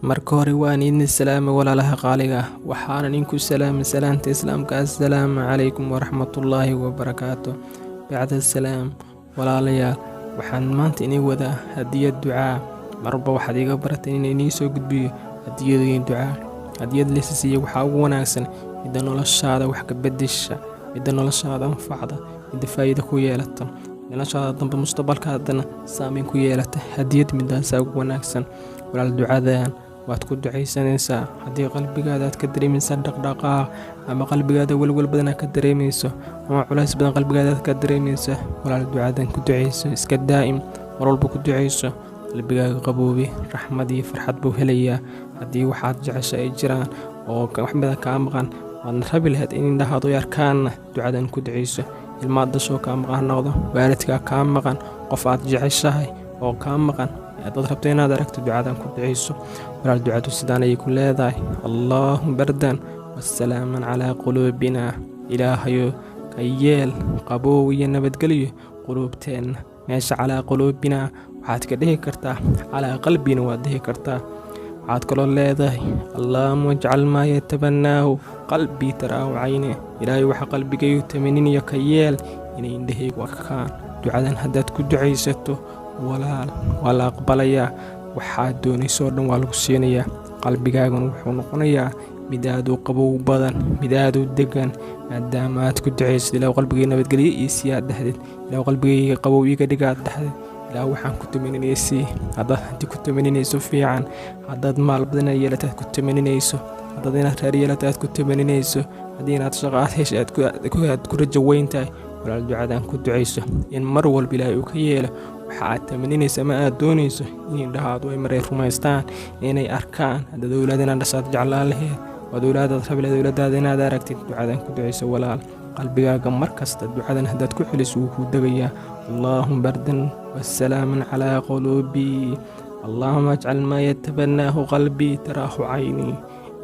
marka hore waan idin salaamay walaalaha qaaliga ah waxaanan idinku salaamay salaanta islaamka assalaamu calaykum waraxmatullaahi wabarakaatu bacda salaam walaalayaal waxaan maanta inii wadaa hadiyad ducaa marba waxaad iga baratay inaan inii soo gudbiyo hadiyadooyin ducaa hadiyad leesisiiya waxaa ugu wanaagsan midda noloshaada wax ka beddesha midda noloshaada anfacda midda faa'iido ku yeelata noloshaada dambe mustaqbalkaadana saameyn ku yeelata hadiyad midaasaa ugu wanaagsan walaal ducadan waad ku ducaysanaysaa haddii qalbigaada aad ka dareemaysa dhaqdhaqaaq ama qalbigaada walwal badan aad ka dareemayso ama culays badan qalbigaada aad ka dareemaysa walaal ducadan ku ducayso iska daa'im mar walba ku ducayso qalbigaaga qaboobi raxmad iyo farxad buu helayaa haddii waxaad jecesha ay jiraan oo wax badan kaa maqan waadna rabi lahayd in indhahaadu ay arkaanna ducadan ku ducayso ilmaad dashoo kaa maqan noqdo waalidkaa kaa maqan qof aad jeceshahay oo kaa maqan haddaad rabto inaad aragto ducadan ku ducayso walaal ducadu sidaan ayay ku leedahay allaahuma bardan wassalaaman calaa quluubina ilaahayo ka yeel qaboow iyo nabadgelyo quluubteenna meesha calaa quluubina waxaad ka dhihi kartaa calaa qalbina waad dhihi kartaa waxaad kaloo leedahay allaahuma wajcal maa yatabannaahu qalbii taraahu cayne ilaahay waxa qalbigaygu tamaninayo ka yeel inay indhahaygu arkaan ducadan haddaad ku ducaysato walaal waa la aqbalayaa waxaad doonayso oo dhan waa lagu siinayaa qalbigaaguna wuxuu noqonayaa mid aad u qabow badan mid aad u degan maadaama aad ku ducaysid ilaa qalbigay nabadgelyo iyo siyaad dhexdeed ilaa qalbigayga qabow iga dhigaad dhexdeed ilaa waxaan ku tamaninaysay haddaad hanti ku tamaninayso fiican haddaad maal badan yeelataad ku tamaninayso haddaad inaad reer yeelataad ku tamaninayso haddii inaad shaqo aad hesha aad ku rajo weyn tahay walaal ducadan ku ducayso in mar walba ilaahay uu ka yeelo waxa aad tamaninaysa ma aad doonayso in indhahaadu ay maray rumaystaan inay arkaan haddaad awlaad inaad dhasaad jeclaan laheed waad awlaadaad rabi laheed awlaadaada inaad aragtid ducadan ku ducayso walaal qalbigaaga mar kasta ducadan haddaad ku xeliso wuu kuu degayaa allaahuma bardan wassalaaman calaa quluubii allaahuma ajcal maa yatabannaahu qalbii taraahu caynii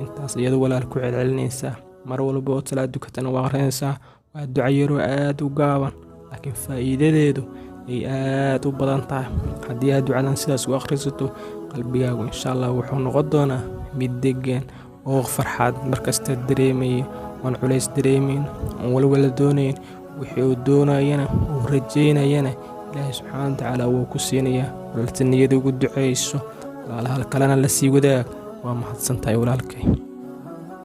intaas iyadu walaal ku celcelinaysaa mar walba ood salaad dukatana waa aqrinaysaa waa duca yaroo aad u gaaban laakiin faa'iidadeedu ay aad u badan tahay haddii aad ducadan sidaas u akhrisato qalbigaagu insha allah wuxuu noqon doonaa mid degan oo farxaad markasta dareemaya oon culays dareemayn oon walwala doonayn wixii uu doonayana uu rajaynayana ilaahay subxaana watacaala wuu ku siinayaa walaalta niyada ugu ducayso walaalaha kalena la sii wadaag waa mahadsantahay walaalkay